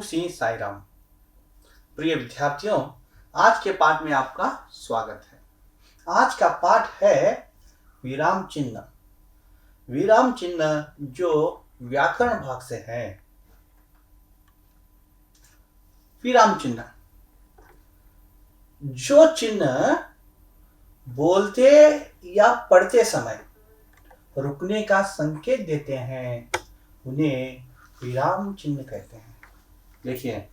श्री साई राम। प्रिय विद्यार्थियों, आज के पाठ में आपका स्वागत है। आज का पाठ है विराम चिन्ह। विराम चिन्ह जो व्याकरण भाग से है। विराम चिन्ह जो चिन्ह बोलते या पढ़ते समय रुकने का संकेत देते हैं उन्हें विराम चिन्ह कहते हैं। देखिए,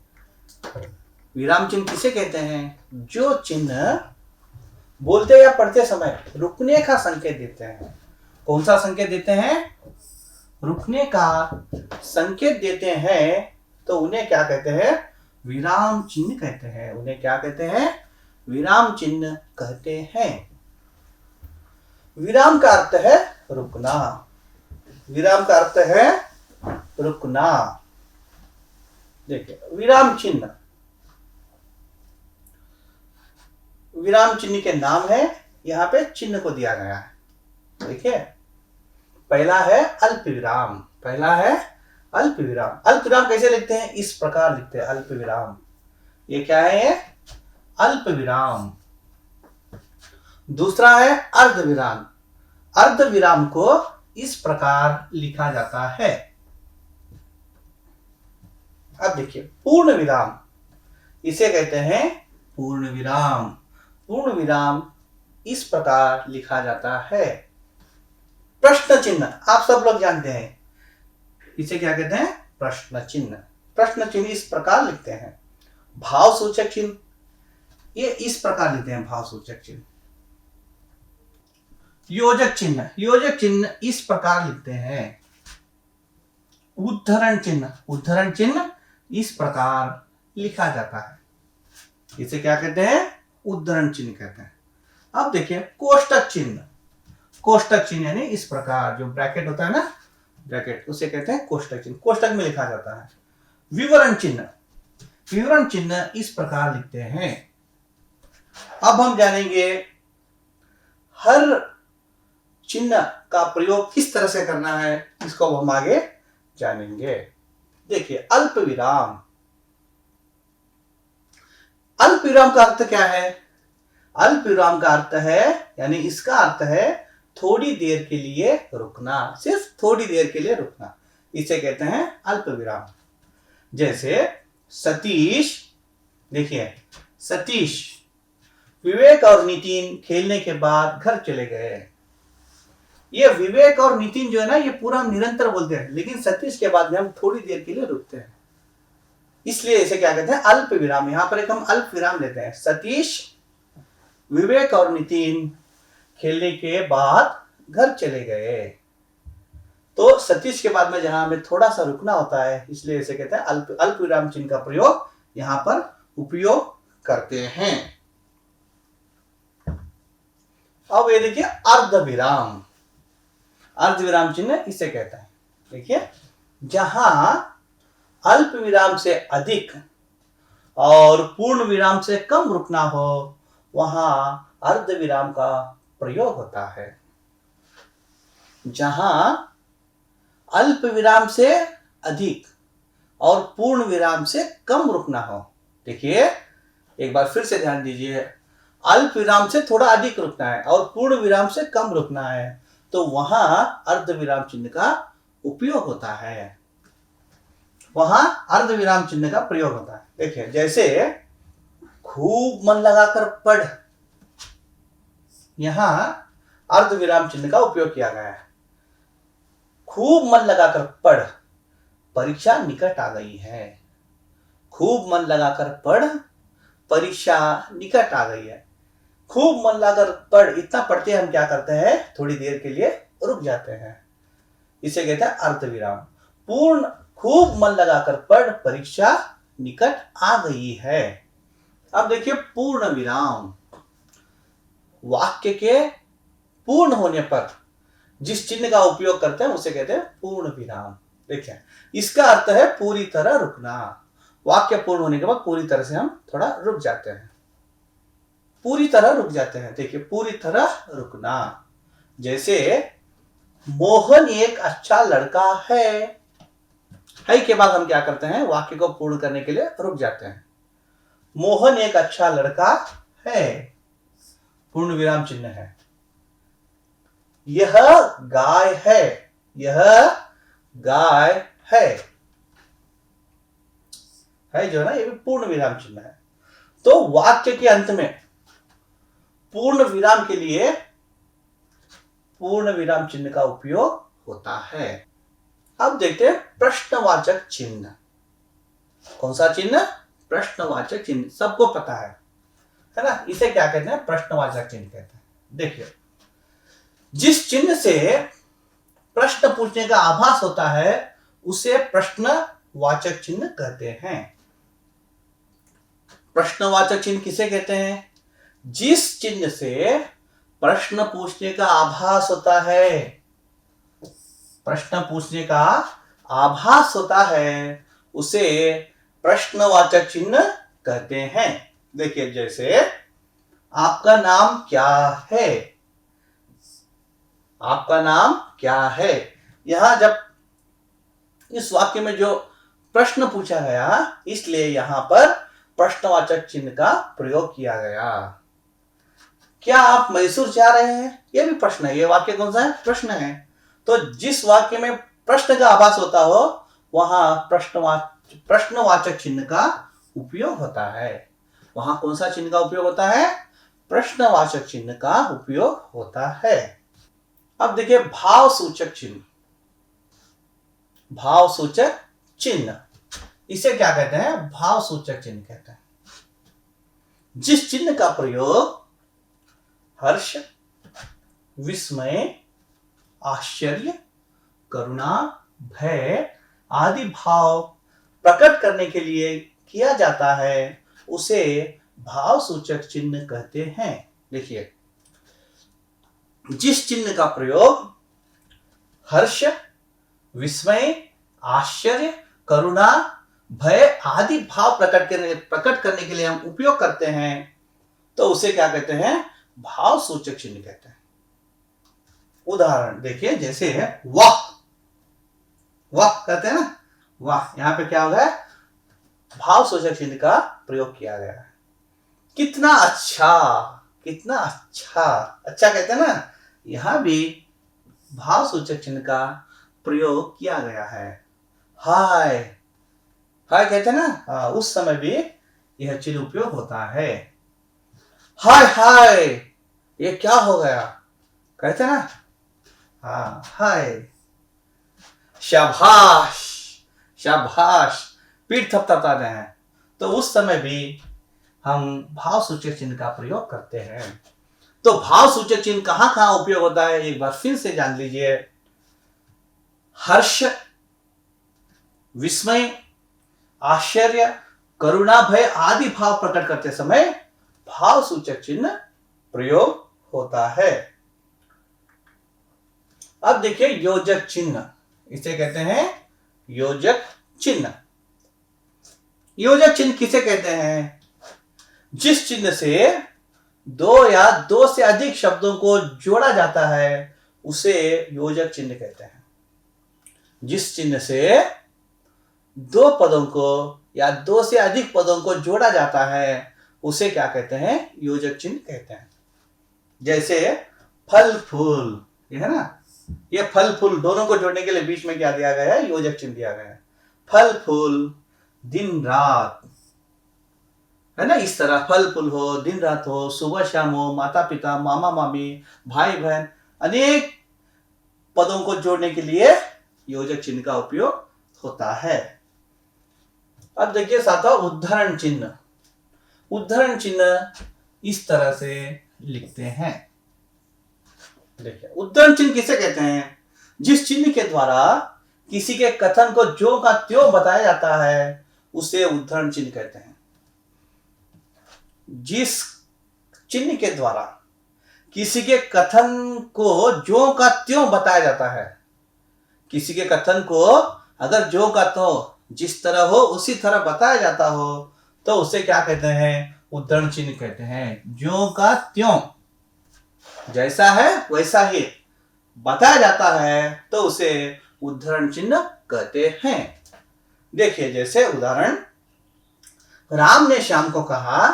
विराम चिन्ह किसे कहते हैं? जो चिन्ह बोलते या पढ़ते समय रुकने का संकेत देते हैं। कौन सा संकेत देते हैं? रुकने का संकेत देते हैं, तो उन्हें क्या कहते हैं? विराम चिन्ह कहते हैं। उन्हें क्या कहते हैं? विराम चिन्ह कहते हैं। विराम का अर्थ है रुकना। विराम का अर्थ है रुकना। देखिए, विराम चिन्ह के नाम है। यहां पे चिन्ह को दिया गया है। देखिए, पहला है अल्प विराम। पहला है अल्प विराम। अल्प विराम कैसे लिखते हैं? इस प्रकार लिखते हैं अल्प विराम। ये क्या है? ये अल्प विराम। दूसरा है अर्ध विराम। अर्ध विराम को इस प्रकार लिखा जाता है। अब देखिए, पूर्ण विराम, इसे कहते हैं पूर्ण विराम। पूर्ण विराम इस प्रकार लिखा जाता है। प्रश्न चिन्ह आप सब लोग जानते हैं, इसे क्या कहते हैं? प्रश्न चिन्ह। प्रश्न चिन्ह इस प्रकार लिखते हैं। भाव सूचक चिन्ह, ये इस प्रकार लिखते हैं भाव सूचक चिन्ह। योजक चिन्ह, योजक चिन्ह इस प्रकार लिखते हैं। उद्धरण चिन्ह, उद्धरण चिन्ह इस प्रकार लिखा जाता है। इसे क्या कहते हैं? उद्धरण चिन्ह कहते हैं। अब देखिए, कोष्टक चिन्ह। कोष्टक चिन्ह यानी इस प्रकार, जो ब्रैकेट होता है ना, ब्रैकेट, उसे कहते हैं कोष्टक चिन्ह। कोष्टक में लिखा जाता है। विवरण चिन्ह, विवरण चिन्ह इस प्रकार लिखते हैं। अब हम जानेंगे हर चिन्ह का प्रयोग किस तरह से करना है, इसको हम आगे जानेंगे। देखिए, अल्प विराम। अल्प विराम का अर्थ क्या है? अल्प विराम का अर्थ है, यानी इसका अर्थ है थोड़ी देर के लिए रुकना। सिर्फ थोड़ी देर के लिए रुकना, इसे कहते हैं अल्प विराम। जैसे सतीश, देखिए, सतीश विवेक और नितिन खेलने के बाद घर चले गए। ये विवेक और नितिन जो है ना, ये पूरा हम निरंतर बोलते हैं, लेकिन सतीश के बाद में हम थोड़ी देर के लिए रुकते हैं, इसलिए इसे क्या कहते हैं? अल्प विराम। यहां पर एक हम अल्प विराम लेते हैं। सतीश विवेक और नितिन खेलने के बाद घर चले गए। तो सतीश के बाद में जहां हमें थोड़ा सा रुकना होता है, इसलिए इसे कहते हैं अल्प विराम चिन्ह का प्रयोग यहां पर उपयोग करते हैं। अब ये देखिए, अर्ध विराम। अर्ध विराम चिन्ह इसे कहता है। देखिए, जहां अल्प विराम से अधिक और पूर्ण विराम से कम रुकना हो, वहां अर्ध विराम का प्रयोग होता है। जहां अल्प विराम से अधिक और पूर्ण विराम से कम रुकना हो, देखिए एक बार फिर से ध्यान दीजिए, अल्प विराम से थोड़ा अधिक रुकना है और पूर्ण विराम से कम रुकना है, तो वहां अर्ध विराम चिन्ह का उपयोग होता है। वहां अर्ध विराम चिन्ह का प्रयोग होता है। देखिए, जैसे खूब मन लगाकर पढ़, यहां अर्ध विराम चिन्ह का उपयोग किया गया है। खूब मन लगाकर पढ़, परीक्षा निकट आ गई है। खूब मन लगाकर पढ़, परीक्षा निकट आ गई है। खूब मन लगाकर पढ़, इतना पढ़ते हम क्या करते हैं? थोड़ी देर के लिए रुक जाते हैं, इसे कहते हैं अर्ध विराम। पूर्ण खूब मन लगाकर पढ़, परीक्षा निकट आ गई है। अब देखिए, पूर्ण विराम। वाक्य के पूर्ण होने पर जिस चिन्ह का उपयोग करते हैं उसे कहते हैं पूर्ण विराम। देखिए, इसका अर्थ है पूरी तरह रुकना। वाक्य पूर्ण होने के बाद पूरी तरह से हम थोड़ा रुक जाते हैं। पूरी तरह रुक जाते हैं। देखिए, पूरी तरह रुकना। जैसे मोहन एक अच्छा लड़का है। है के बाद हम क्या करते हैं, वाक्य को पूर्ण करने के लिए रुक जाते हैं। मोहन एक अच्छा लड़का है, पूर्ण विराम चिन्ह है। यह गाय है, यह गाय है जो है ना, ये भी पूर्ण विराम चिन्ह है। तो वाक्य के अंत में पूर्ण विराम के लिए पूर्ण विराम चिन्ह का उपयोग होता है। अब देखते हैं प्रश्नवाचक चिन्ह। कौन सा चिन्ह? प्रश्नवाचक चिन्ह, सबको पता है ना, इसे क्या कहते हैं? प्रश्नवाचक चिन्ह कहते हैं। देखिए, जिस चिन्ह से प्रश्न पूछने का आभास होता है उसे प्रश्नवाचक चिन्ह कहते हैं। प्रश्नवाचक चिन्ह किसे कहते हैं? जिस चिन्ह से प्रश्न पूछने का आभास होता है, प्रश्न पूछने का आभास होता है उसे प्रश्नवाचक चिन्ह कहते हैं। देखिए, जैसे आपका नाम क्या है, आपका नाम क्या है। यहां जब इस वाक्य में जो प्रश्न पूछा गया, इसलिए यहां पर प्रश्नवाचक चिन्ह का प्रयोग किया गया। क्या आप मैसूर जा रहे हैं? यह भी प्रश्न है। यह वाक्य कौन सा है? प्रश्न है। तो जिस वाक्य में प्रश्न का आभास होता हो वहां प्रश्नवाचक चिन्ह का उपयोग होता है। वहां कौन सा चिन्ह का उपयोग होता है? प्रश्नवाचक चिन्ह का उपयोग होता है। अब देखिए, भाव सूचक चिन्ह। भाव सूचक चिन्ह, इसे क्या कहते हैं? भाव सूचक चिन्ह कहते हैं। जिस चिन्ह का प्रयोग हर्ष, विस्मय, आश्चर्य, करुणा, भय आदि भाव प्रकट करने के लिए किया जाता है उसे भाव सूचक चिन्ह कहते हैं। देखिए, जिस चिन्ह का प्रयोग हर्ष, विस्मय, आश्चर्य, करुणा, भय आदि भाव प्रकट करने के लिए हम उपयोग करते हैं तो उसे क्या कहते हैं? भाव सूचक चिन्ह कहते हैं। उदाहरण देखिए, जैसे है वाह, वाह कहते हैं ना, वाह, यहां पे क्या हो गया? भाव सूचक चिन्ह का प्रयोग किया गया है। कितना अच्छा, कितना अच्छा, अच्छा कहते हैं ना, यहां भी भाव सूचक चिन्ह का प्रयोग किया गया है। हाय, हाय कहते हैं ना, उस समय भी यह चिन्ह उपयोग होता है। हाय हाय, ये क्या हो गया कहते हैं ना, हाँ हाय। शाबाश, शाबाश, पीठ थपथपा रहे हैं, तो उस समय भी हम भाव सूचक चिन्ह का प्रयोग करते हैं। तो भाव सूचक चिन्ह कहां कहां उपयोग होता है एक बार फिर से जान लीजिए। हर्ष, विस्मय, आश्चर्य, करुणा, भय आदि भाव प्रकट करते समय भाव सूचक चिन्ह प्रयोग होता है। अब देखिए, योजक चिन्ह, इसे कहते हैं योजक चिन्ह। योजक चिन्ह किसे कहते हैं? जिस चिन्ह से दो या दो से अधिक शब्दों को जोड़ा जाता है उसे योजक चिन्ह कहते हैं। जिस चिन्ह से दो पदों को या दो से अधिक पदों को जोड़ा जाता है उसे क्या कहते हैं? योजक चिन्ह कहते हैं। जैसे फल फूल, ये है ना, ये फल फूल दोनों को जोड़ने के लिए बीच में क्या दिया गया है? योजक चिन्ह दिया गया है। फल फूल, दिन रात, है ना, इस तरह फल फूल हो, दिन रात हो, सुबह शाम हो, माता पिता, मामा मामी, भाई बहन, अनेक पदों को जोड़ने के लिए योजक चिन्ह का उपयोग होता है। अब देखिए साथियों, उद्धरण चिन्ह। उद्धरण चिन्ह इस तरह से लिखते हैं। देखिए, उद्धरण चिन्ह किसे कहते हैं? जिस चिन्ह के द्वारा किसी के कथन को ज्यों का त्यों बताया जाता है उसे उद्धरण चिन्ह कहते हैं। जिस चिन्ह के द्वारा किसी के कथन को ज्यों का त्यों बताया जाता है, किसी के कथन को अगर ज्यों का त्यों जिस तरह हो उसी तरह बताया जाता हो तो उसे क्या कहते हैं? उद्धरण चिन्ह कहते हैं। ज्यों का त्यों, जैसा है वैसा ही बताया जाता है तो उसे उद्धरण चिन्ह कहते हैं। देखिए जैसे उदाहरण, राम ने श्याम को कहा,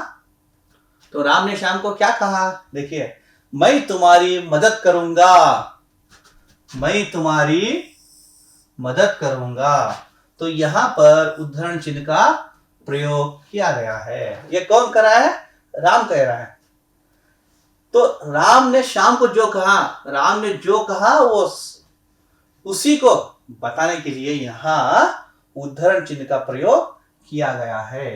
तो राम ने श्याम को क्या कहा? देखिए, मैं तुम्हारी मदद करूंगा, मैं तुम्हारी मदद करूंगा। तो यहां पर उद्धरण चिन्ह का प्रयोग किया गया है। ये कौन कर रहा है? राम कह रहा है। तो राम ने श्याम को जो कहा, राम ने जो कहा वो उसी को बताने के लिए यहां उद्धरण चिन्ह का प्रयोग किया गया है।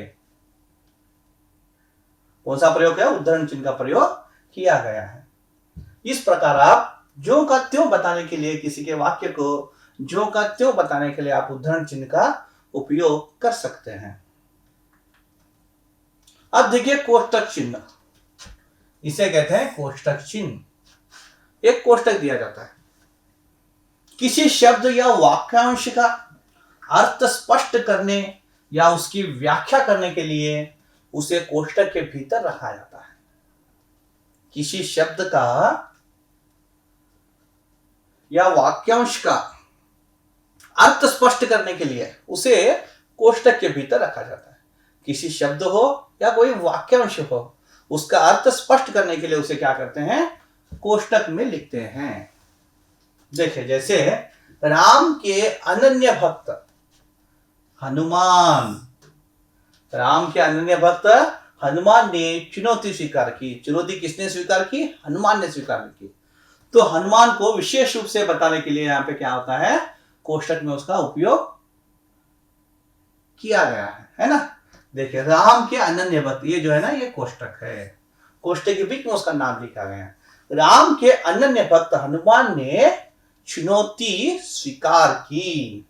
कौन सा प्रयोग है? उद्धरण चिन्ह का प्रयोग किया गया है। इस प्रकार आप ज्यों का त्यों बताने के लिए, किसी के वाक्य को ज्यों का त्यों बताने के लिए आप उद्धरण चिन्ह का उपयोग कर सकते हैं। अब देखिए कोष्टक चिन्ह, इसे कहते हैं कोष्टक चिन्ह। एक कोष्टक दिया जाता है, किसी शब्द या वाक्यांश का अर्थ स्पष्ट करने या उसकी व्याख्या करने के लिए उसे कोष्टक के भीतर रखा जाता है। किसी शब्द का या वाक्यांश का अर्थ स्पष्ट करने के लिए उसे कोष्टक के भीतर रखा जाता है। किसी शब्द हो या कोई वाक्यांश हो, उसका अर्थ स्पष्ट करने के लिए उसे क्या करते हैं? कोष्टक में लिखते हैं। देखिए जैसे, राम के अनन्य भक्त हनुमान, राम के अनन्य भक्त हनुमान ने चुनौती स्वीकार की। चुनौती किसने स्वीकार की? हनुमान ने स्वीकार की। तो हनुमान को विशेष रूप से बताने के लिए यहां पे क्या होता है? कोष्टक में उसका उपयोग किया गया है ना। देखिए, राम के अनन्य भक्त, ये जो है ना, ये कोष्टक है। कोष्टक के बीच में उसका नाम लिखा गया है। राम के अनन्य भक्त हनुमान ने चुनौती स्वीकार की।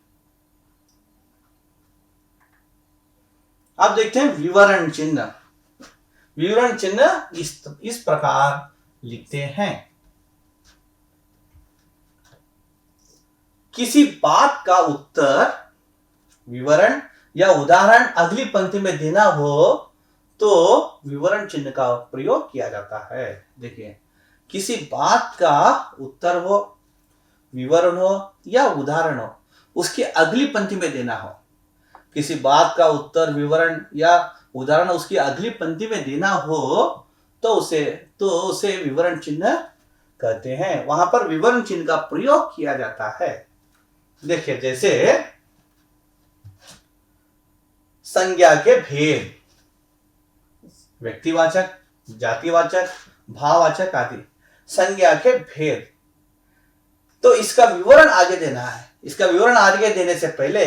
अब देखते हैं विवरण चिन्ह। विवरण चिन्ह इस प्रकार लिखते हैं। किसी बात का उत्तर, विवरण या उदाहरण अगली पंक्ति में देना हो तो विवरण चिन्ह का प्रयोग किया जाता है। देखिए, किसी बात का उत्तर हो, विवरण हो या उदाहरण हो, उसकी अगली पंक्ति में देना हो। किसी बात का उत्तर, विवरण या उदाहरण उसकी अगली पंक्ति में देना हो तो उसे विवरण चिन्ह कहते हैं। वहां पर विवरण चिन्ह का प्रयोग किया जाता है। देखिए जैसे, संज्ञा के भेद, व्यक्तिवाचक, जातिवाचक, भाववाचक आदि, संज्ञा के भेद। तो इसका विवरण आगे देना है। इसका विवरण आगे देने से पहले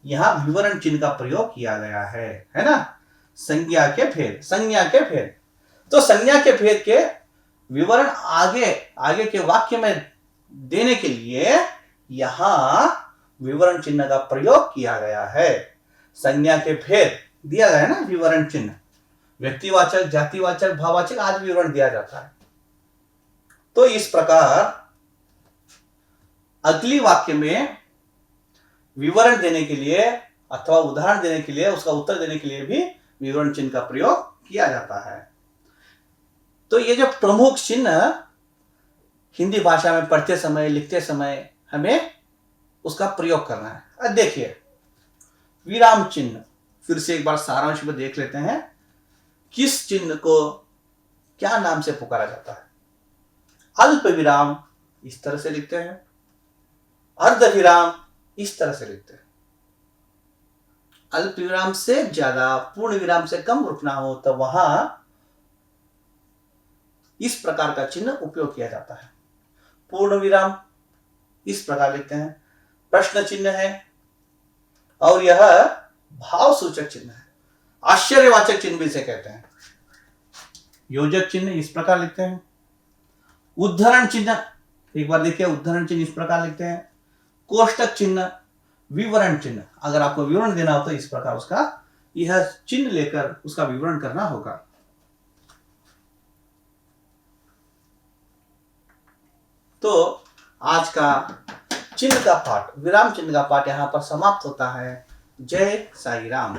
यहां विवरण चिन्ह का प्रयोग किया गया है ना। संज्ञा के भेद, संज्ञा के भेद। तो संज्ञा के भेद के विवरण आगे के वाक्य में देने के लिए यहां विवरण चिन्ह का प्रयोग किया गया है। संज्ञा के भेद दिया गया है ना, विवरण चिन्ह। व्यक्तिवाचक, जातिवाचक, भाववाचक आदि विवरण दिया जाता है। तो इस प्रकार अगली वाक्य में विवरण देने के लिए अथवा उदाहरण देने के लिए, उसका उत्तर देने के लिए भी विवरण चिन्ह का प्रयोग किया जाता है। तो ये जो प्रमुख चिन्ह हिंदी भाषा में पढ़ते समय, लिखते समय हमें उसका प्रयोग करना है। अब देखिए, विराम चिन्ह, फिर से एक बार सारांश में देख लेते हैं। किस चिन्ह को क्या नाम से पुकारा जाता है? अल्प विराम इस तरह से लिखते हैं, अर्ध विराम इस तरह से लिखते हैं। अल्प विराम से ज्यादा, पूर्ण विराम से कम रुकना हो तो वहां इस प्रकार का चिन्ह उपयोग किया जाता है। पूर्ण विराम इस प्रकार लिखते हैं, प्रश्न चिन्ह है, और यह भाव सूचक चिन्ह है। आश्चर्यवाचक चिन्ह भी इसे कहते हैं। योजक चिन्ह इस प्रकार लिखते हैं। उद्धरण चिन्ह, एक बार देखिए, उद्धरण चिन्ह इस प्रकार लिखते हैं। कोष्टक चिन्ह, विवरण चिन्ह, अगर आपको विवरण देना हो तो इस प्रकार उसका यह चिन्ह लेकर उसका विवरण करना होगा। तो आज का चिन्ह का पाठ, विराम चिन्ह का पाठ यहां पर समाप्त होता है। जय साई राम।